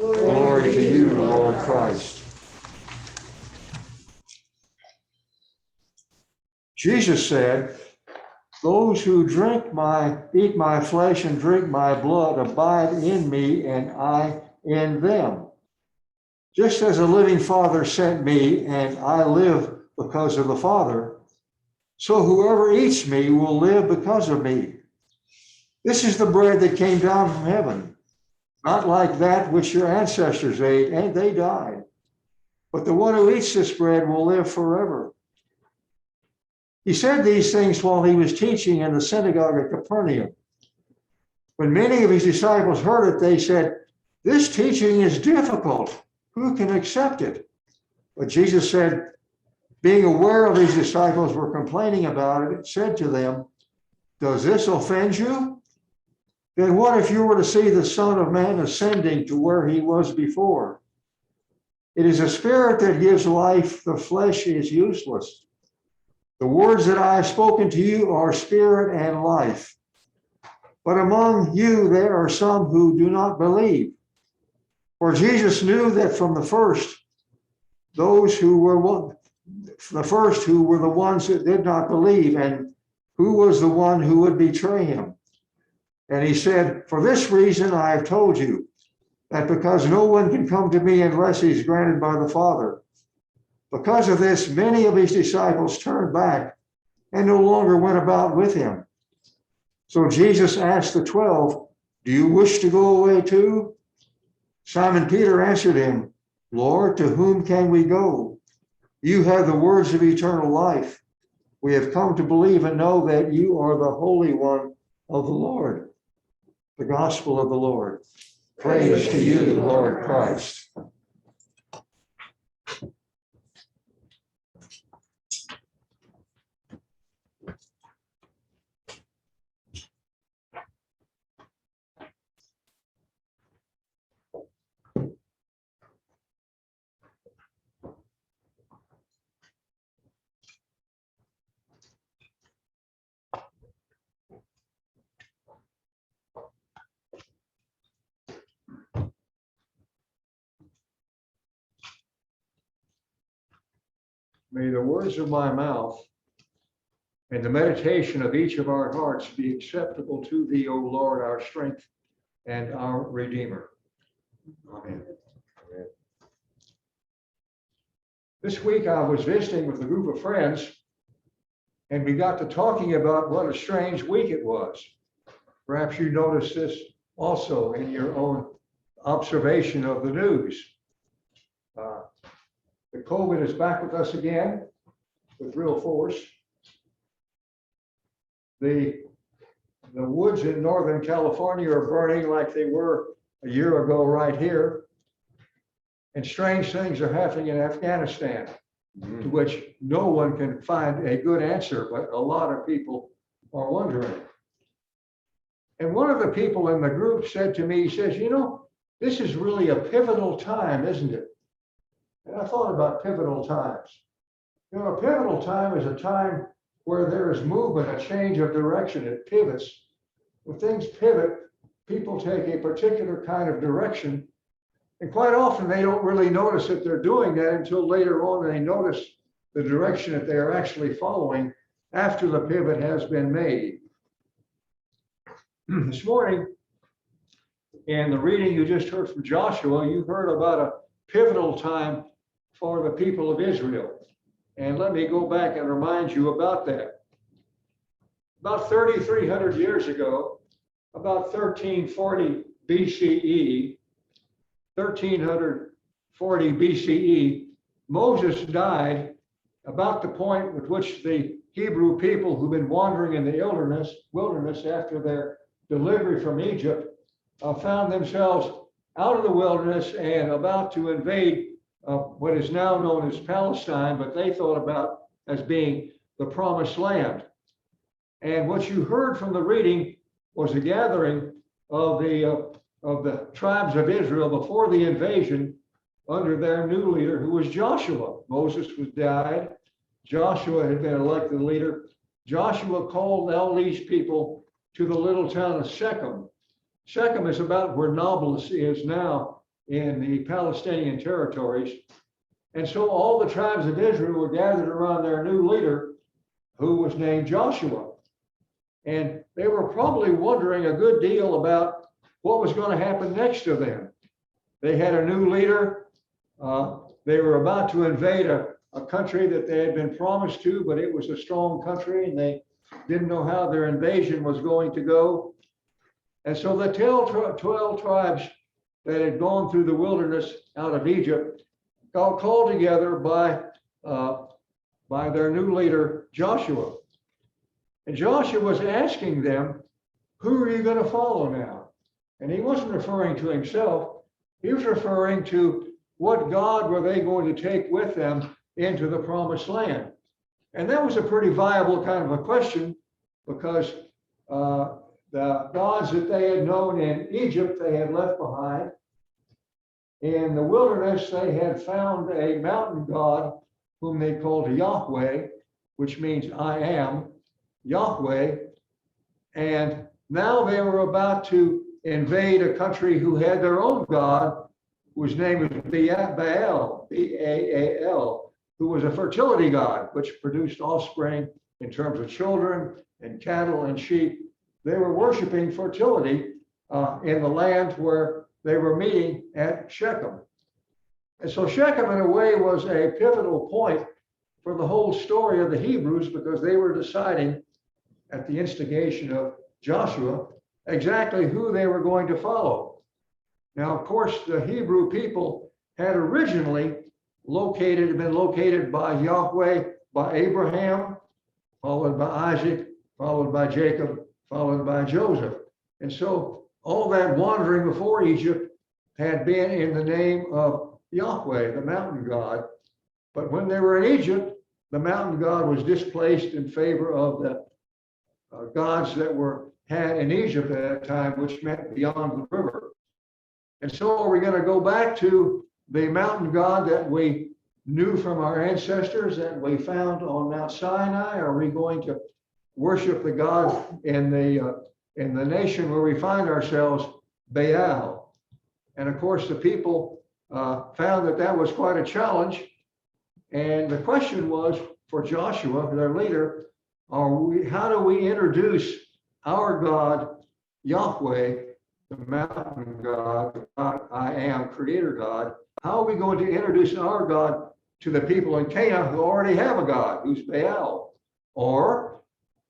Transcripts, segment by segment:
Glory to you, Lord Christ. Jesus said, "Those who eat my flesh and drink my blood abide in me, and I in them. Just as a living Father sent me, and I live because of the Father, so whoever eats me will live because of me. This is the bread that came down from heaven, not like that which your ancestors ate, and they died. But the one who eats this bread will live forever." He said these things while he was teaching in the synagogue at Capernaum. When many of his disciples heard it, they said, "This teaching is difficult. Who can accept it?" But Jesus said, being aware of his disciples were complaining about it, said to them, "Does this offend you? Then what if you were to see the Son of Man ascending to where he was before? It is a spirit that gives life, the flesh is useless. The words that I have spoken to you are spirit and life. But among you there are some who do not believe." For Jesus knew that from the first, those who were the ones that did not believe, and who was the one who would betray him. And he said, "For this reason I have told you, that because no one can come to me unless he's granted by the Father." Because of this, many of his disciples turned back and no longer went about with him. So Jesus asked the 12, "Do you wish to go away too?" Simon Peter answered him, "Lord, to whom can we go? You have the words of eternal life. We have come to believe and know that you are the Holy One of the Lord." The gospel of the Lord. Praise to you, Lord Christ. May the words of my mouth and the meditation of each of our hearts be acceptable to thee, O Lord, our strength and our Redeemer. Amen. Amen. This week I was visiting with a group of friends, and we got to talking about what a strange week it was. Perhaps you noticed this also in your own observation of the news. The COVID is back with us again with real force. The woods in Northern California are burning like they were a year ago right here. And strange things are happening in Afghanistan, to which no one can find a good answer, but a lot of people are wondering. And one of the people in the group said to me, he says, "You know, this is really a pivotal time, isn't it?" And I thought about pivotal times. You know, a pivotal time is a time where there is movement, a change of direction. It pivots. When things pivot, people take a particular kind of direction. And quite often they don't really notice that they're doing that until later on they notice the direction that they are actually following after the pivot has been made. This morning, in the reading you just heard from Joshua, you heard about a pivotal time for the people of Israel. And let me go back and remind you about that. About 3,300 years ago, about 1340 BCE, 1340 BCE, Moses died about the point at which the Hebrew people who've been wandering in the wilderness after their delivery from Egypt found themselves out of the wilderness and about to invade what is now known as Palestine, but they thought about as being the promised land. And what you heard from the reading was a gathering of the tribes of Israel before the invasion under their new leader, who was Joshua. Moses was died. Joshua had been elected leader. Joshua called all these people to the little town of Shechem. Shechem is about where Nablus is now, in the Palestinian territories. And so all the tribes of Israel were gathered around their new leader, who was named Joshua. And they were probably wondering a good deal about what was going to happen next to them. They had a new leader. They were about to invade a country that they had been promised to, but it was a strong country, and they didn't know how their invasion was going to go. And so the 12 tribes that had gone through the wilderness out of Egypt got called together by their new leader, Joshua. And Joshua was asking them, who are you going to follow now? And he wasn't referring to himself. He was referring to what God were they going to take with them into the promised land. And that was a pretty viable kind of a question, because the gods that they had known in Egypt, they had left behind. In the wilderness, they had found a mountain god whom they called Yahweh, which means I am, Yahweh. And now they were about to invade a country who had their own god, whose name was Baal, B-A-A-L, who was a fertility god, which produced offspring in terms of children and cattle and sheep. They were worshiping fertility in the land where they were meeting at Shechem. And so Shechem, in a way, was a pivotal point for the whole story of the Hebrews, because they were deciding, at the instigation of Joshua, exactly who they were going to follow. Now, of course, the Hebrew people had originally been located by Yahweh, by Abraham, followed by Isaac, followed by Jacob, followed by Joseph. And so all that wandering before Egypt had been in the name of Yahweh, the mountain god. But when they were in Egypt, the mountain god was displaced in favor of the gods that were had in Egypt at that time, which meant beyond the river. And so are we going to go back to the mountain god that we knew from our ancestors, that we found on Mount Sinai? Are we going to worship the god in the nation where we find ourselves, Baal? And of course, the people found that was quite a challenge. And the question was for Joshua, their leader, how do we introduce our God, Yahweh, the mountain God, the God I am, creator God? How are we going to introduce our God to the people in Canaan who already have a God, who's Baal? Or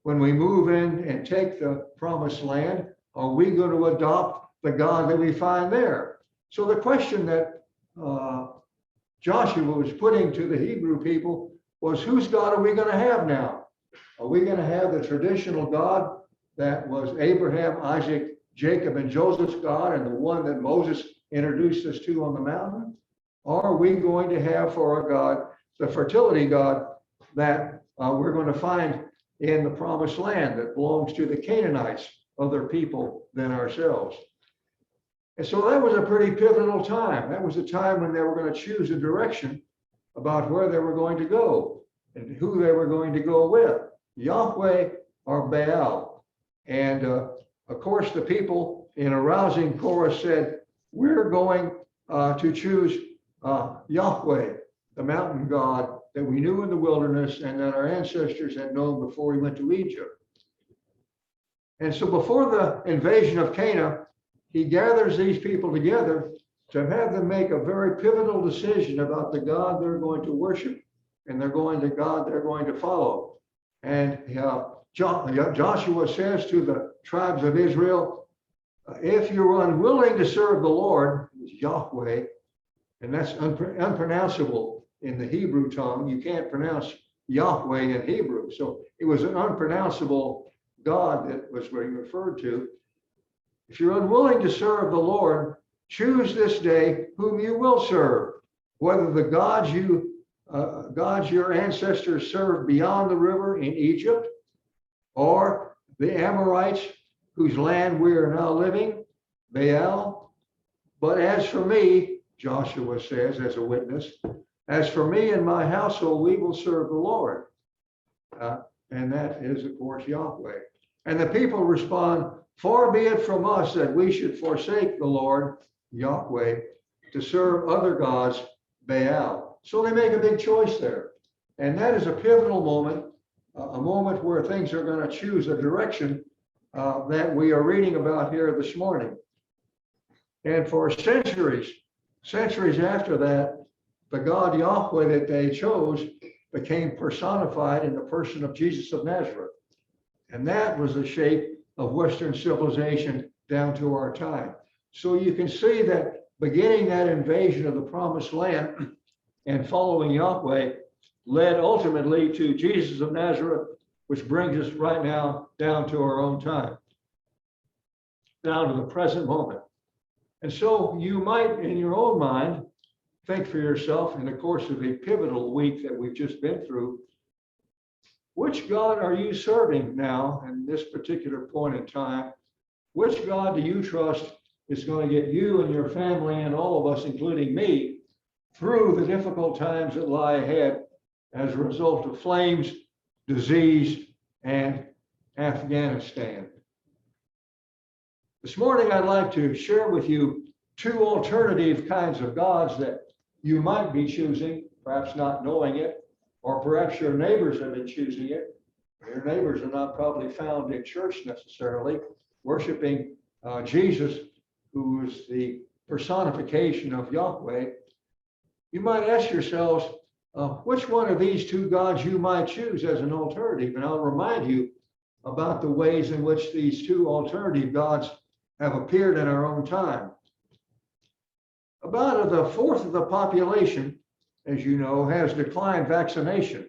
when we move in and take the promised land, are we going to adopt the God that we find there? So the question that Joshua was putting to the Hebrew people was, whose God are we going to have now? Are we going to have the traditional God that was Abraham, Isaac, Jacob, and Joseph's God, and the one that Moses introduced us to on the mountain? Or are we going to have for our God the fertility God that we're going to find in the promised land that belongs to the Canaanites, other people than ourselves? And so that was a pretty pivotal time. That was a time when they were going to choose a direction about where they were going to go and who they were going to go with, Yahweh or Baal. And of course, the people in a rousing chorus said, we're going to choose Yahweh, the mountain God that we knew in the wilderness and that our ancestors had known before we went to Egypt. And so before the invasion of Canaan, he gathers these people together to have them make a very pivotal decision about the God they're going to worship and the God they're going to follow. And Joshua says to the tribes of Israel, if you're unwilling to serve the Lord, Yahweh, and that's unpronounceable in the Hebrew tongue. You can't pronounce Yahweh in Hebrew. So it was an unpronounceable God that was being referred to. If you're unwilling to serve the Lord, choose this day whom you will serve, whether the gods your ancestors served beyond the river in Egypt, or the Amorites whose land we are now living, Baal. But as for me, Joshua says as a witness, as for me and my household, we will serve the Lord. And that is, of course, Yahweh. And the people respond, far be it from us that we should forsake the Lord, Yahweh, to serve other gods, Baal. So they make a big choice there. And that is a pivotal moment, a moment where things are going to choose a direction that we are reading about here this morning. And for centuries after that, the God Yahweh that they chose became personified in the person of Jesus of Nazareth. And that was the shape of Western civilization down to our time. So you can see that beginning that invasion of the promised land and following Yahweh led ultimately to Jesus of Nazareth, which brings us right now down to our own time, down to the present moment. And so you might, in your own mind, think for yourself in the course of a pivotal week that we've just been through, which God are you serving now in this particular point in time? Which God do you trust is going to get you and your family and all of us, including me, through the difficult times that lie ahead as a result of flames, disease, and Afghanistan? This morning, I'd like to share with you two alternative kinds of gods that you might be choosing, perhaps not knowing it, or perhaps your neighbors have been choosing it. Your neighbors are not probably found in church necessarily, worshiping Jesus, who is the personification of Yahweh. You might ask yourselves, which one of these two gods you might choose as an alternative. And I'll remind you about the ways in which these two alternative gods have appeared in our own time. About a fourth of the population, as you know, has declined vaccination.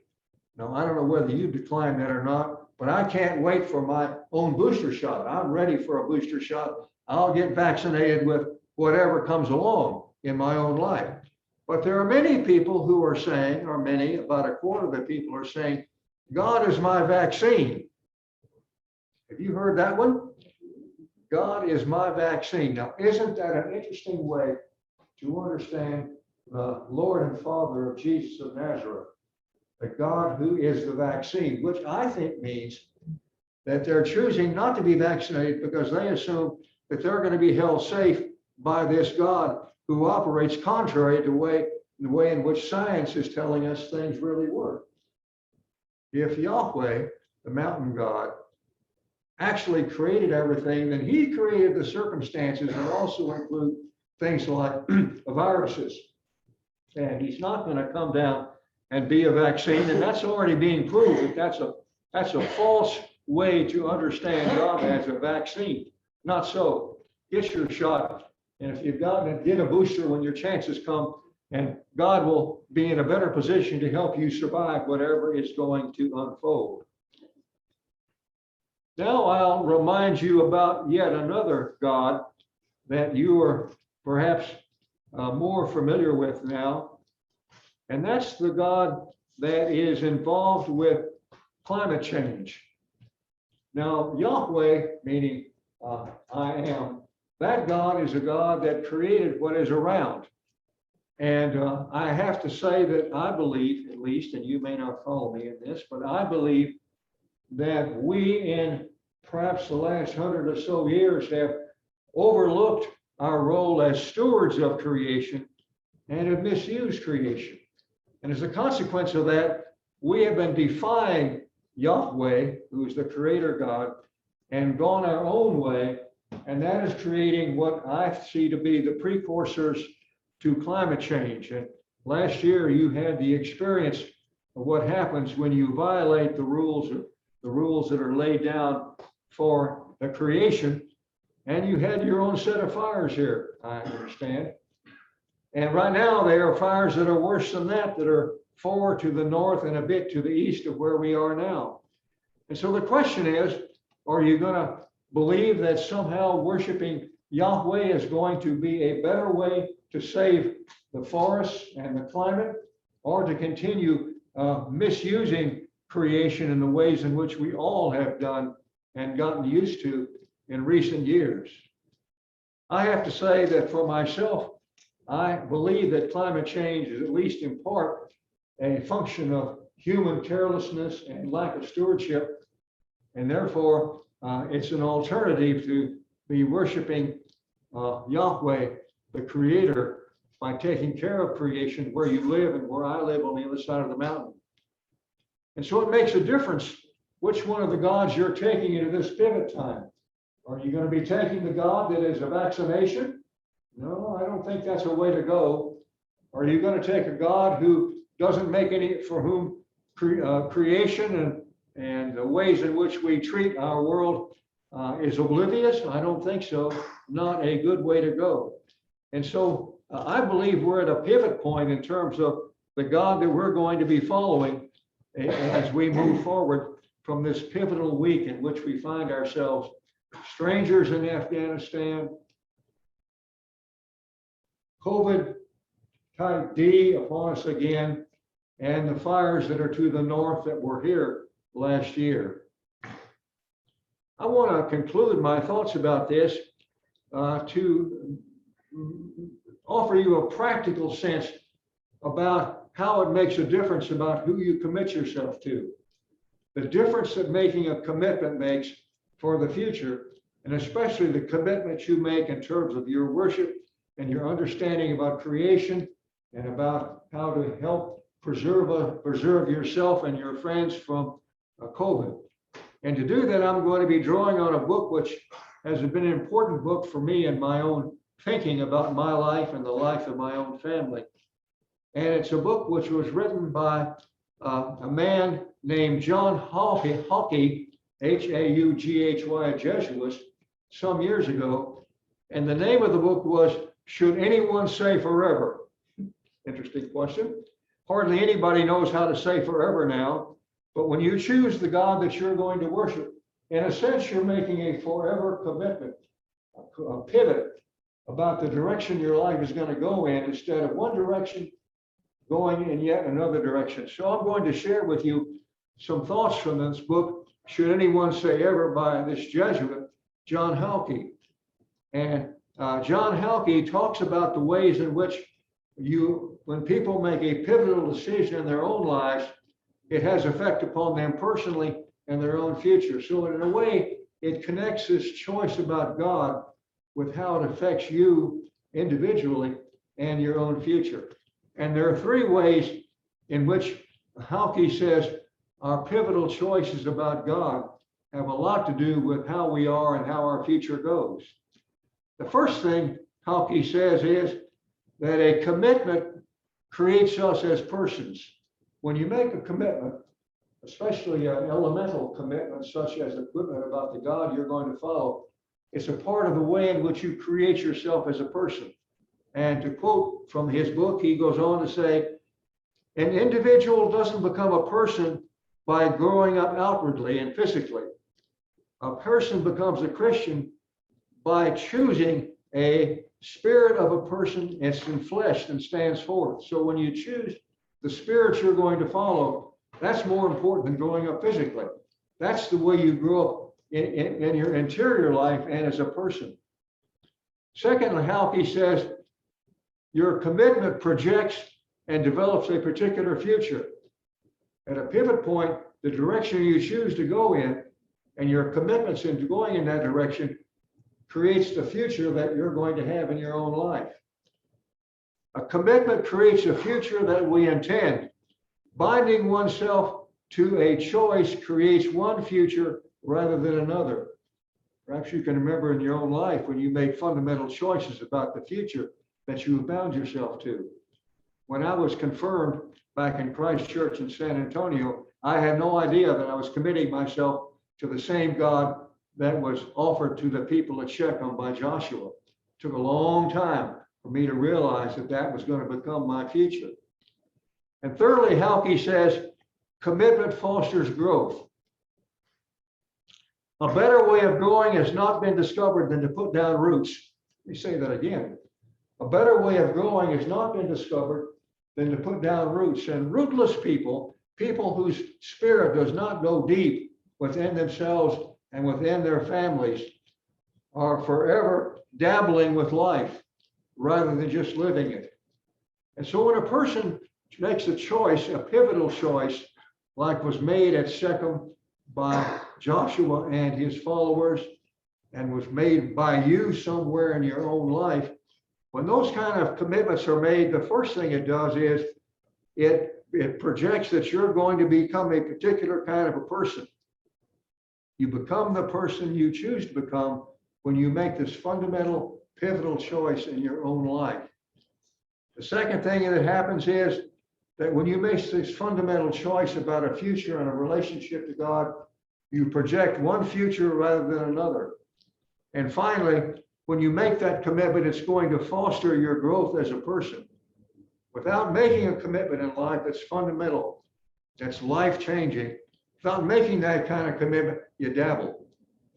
Now, I don't know whether you declined that or not, but I can't wait for my own booster shot. I'm ready for a booster shot. I'll get vaccinated with whatever comes along in my own life. But there are many people who are saying, or many, about a quarter of the people are saying, God is my vaccine. Have you heard that one? God is my vaccine. Now, isn't that an interesting way to understand the Lord and Father of Jesus of Nazareth, the God who is the vaccine, which I think means that they're choosing not to be vaccinated because they assume that they're going to be held safe by this God who operates contrary to the way in which science is telling us things really work. If Yahweh, the mountain God, actually created everything, then he created the circumstances that also include things like viruses. And he's not going to come down and be a vaccine, and that's already being proved. That's a false way to understand God as a vaccine. Not so. Get your shot, and if you've gotten it, get a booster when your chances come, and God will be in a better position to help you survive whatever is going to unfold. Now I'll remind you about yet another God that you are perhaps more familiar with now, and that's the God that is involved with climate change. Now, Yahweh, meaning I am, that God is a God that created what is around. And I have to say that I believe, at least, and you may not follow me in this, but I believe that we in perhaps the last 100 or so years have overlooked our role as stewards of creation and have misused creation. And as a consequence of that, we have been defying Yahweh, who is the creator God, and gone our own way. And that is creating what I see to be the precursors to climate change. And last year, you had the experience of what happens when you violate the rules that are laid down for the creation. And you had your own set of fires here, I understand. And right now, there are fires that are worse than that are 4 to the north and a bit to the east of where we are now. And so the question is, are you going to believe that somehow worshiping Yahweh is going to be a better way to save the forests and the climate, or to continue misusing creation in the ways in which we all have done and gotten used to in recent years? I have to say that for myself, I believe that climate change is at least in part a function of human carelessness and lack of stewardship, and therefore it's an alternative to be worshiping Yahweh, the creator by taking care of creation where you live and where I live on the other side of the mountain. And so it makes a difference which one of the gods you're taking into this pivot time. Are you going to be taking the God that is a vaccination? No, I don't think that's a way to go. Are you going to take a God who doesn't make any, for whom creation and the ways in which we treat our world is oblivious? I don't think so. Not a good way to go. And so I believe we're at a pivot point in terms of the God that we're going to be following as we move forward from this pivotal week in which we find ourselves, strangers in Afghanistan, COVID type D upon us again, and the fires that are to the north that were here last year. I want to conclude my thoughts about this to offer you a practical sense about how it makes a difference about who you commit yourself to. The difference that making a commitment makes for the future, and especially the commitment you make in terms of your worship and your understanding about creation and about how to help preserve yourself and your friends from COVID. And to do that, I'm going to be drawing on a book which has been an important book for me in my own thinking about my life and the life of my own family. And it's a book which was written by a man named John Haughey, H-A-U-G-H-Y, a Jesuit, some years ago. And the name of the book was, Should Anyone Say Forever? Interesting question. Hardly anybody knows how to say forever now, but when you choose the God that you're going to worship, in a sense, you're making a forever commitment, a pivot about the direction your life is going to go in, instead of one direction going in yet another direction. So I'm going to share with you some thoughts from this book, Should Anyone Say Ever, by this Jesuit, John Haughey. And John Haughey talks about the ways in which when people make a pivotal decision in their own lives, it has effect upon them personally and their own future. So in a way, it connects this choice about God with how it affects you individually and your own future. And there are three ways in which Haughey says our pivotal choices about God have a lot to do with how we are and how our future goes. The first thing Haughey says is that a commitment creates us as persons. When you make a commitment, especially an elemental commitment, such as a commitment about the God you're going to follow, it's a part of the way in which you create yourself as a person. And to quote from his book, he goes on to say, an individual doesn't become a person by growing up outwardly and physically. A person becomes a Christian by choosing a spirit of a person that's in flesh and stands forth. So when you choose the spirit you're going to follow, that's more important than growing up physically. That's the way you grow up in your interior life and as a person. Secondly, Haughey says, your commitment projects and develops a particular future. At a pivot point, the direction you choose to go in and your commitments into going in that direction creates the future that you're going to have in your own life. A commitment creates a future that we intend. Binding oneself to a choice creates one future rather than another. Perhaps you can remember in your own life when you made fundamental choices about the future that you have bound yourself to. When I was confirmed back in Christ Church in San Antonio, I had no idea that I was committing myself to the same God that was offered to the people at Shechem by Joshua. It took a long time for me to realize that that was going to become my future. And thirdly, Haughey says, commitment fosters growth. A better way of growing has not been discovered than to put down roots. Let me say that again. A better way of growing has not been discovered than to put down roots. And rootless people, people whose spirit does not go deep within themselves and within their families, are forever dabbling with life rather than just living it. And so when a person makes a choice, a pivotal choice, like was made at Shechem by Joshua and his followers, and was made by you somewhere in your own life, When those kind of commitments are made, the first thing it does is it projects that you're going to become a particular kind of a person. You become the person you choose to become when you make this fundamental, pivotal choice in your own life. The second thing that happens is that when you make this fundamental choice about a future and a relationship to God, you project one future rather than another. And finally, when you make that commitment, it's going to foster your growth as a person. Without making a commitment in life that's fundamental, that's life-changing, without making that kind of commitment, you dabble,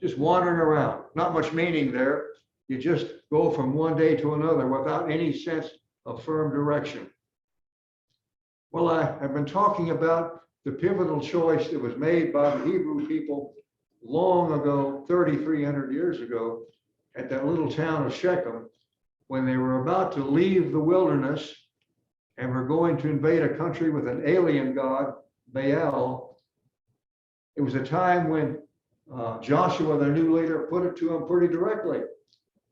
just wandering around. Not much meaning there. You just go from one day to another without any sense of firm direction. Well, I have been talking about the pivotal choice that was made by the Hebrew people long ago, 3,300 years ago, at that little town of Shechem, when they were about to leave the wilderness and were going to invade a country with an alien god, Baal. It was a time when Joshua, their new leader, put it to them pretty directly.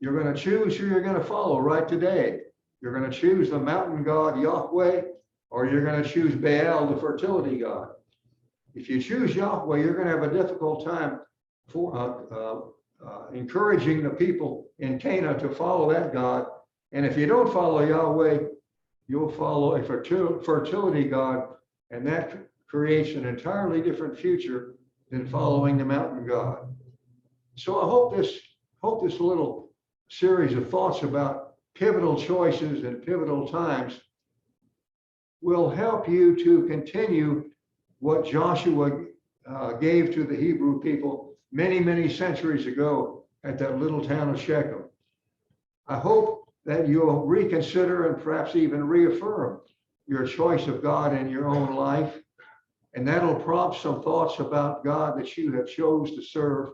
You're going to choose who you're going to follow right today. You're going to choose the mountain god Yahweh, or you're going to choose Baal, the fertility god. If you choose Yahweh, you're going to have a difficult time for encouraging the people in Canaan to follow that god. And if you don't follow Yahweh, you'll follow a fertility god, and that creates an entirely different future than following the mountain god. So I hope this little series of thoughts about pivotal choices and pivotal times will help you to continue what Joshua gave to the Hebrew people many, many centuries ago at that little town of Shechem. I hope that you'll reconsider and perhaps even reaffirm your choice of God in your own life. And that'll prompt some thoughts about God that you have chose to serve,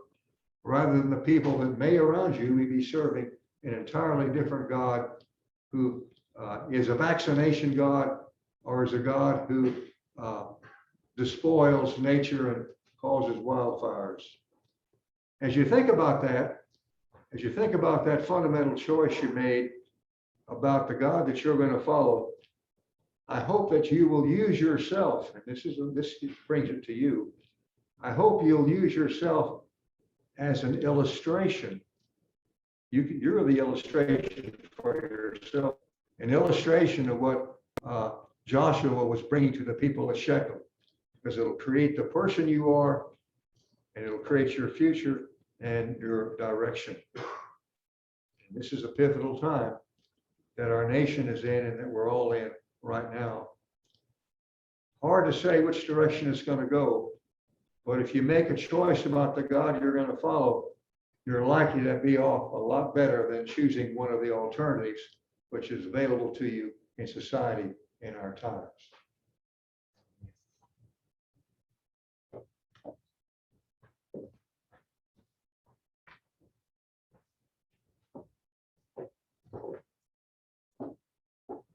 rather than the people that may around you may be serving an entirely different God, who is a vaccination God, or is a God who despoils nature and causes wildfires. As you think about that fundamental choice you made about the God that you're going to follow, I hope that you will use yourself, and this brings it to you. I hope you'll use yourself as an illustration. You're the illustration for yourself, an illustration of what Joshua was bringing to the people of Shechem, because it'll create the person you are, and it'll create your future and your direction. And this is a pivotal time that our nation is in and that we're all in right now. Hard to say which direction it's going to go, but if you make a choice about the God you're going to follow, you're likely to be off a lot better than choosing one of the alternatives which is available to you in society in our times.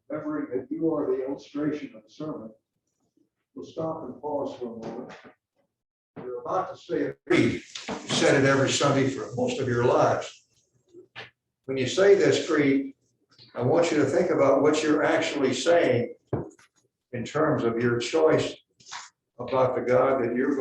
Remembering that you are the illustration of the sermon, we'll stop and pause for a moment. You're about to say a creed. You said it every Sunday for most of your lives. When you say this creed, I want you to think about what you're actually saying in terms of your choice about the God that you're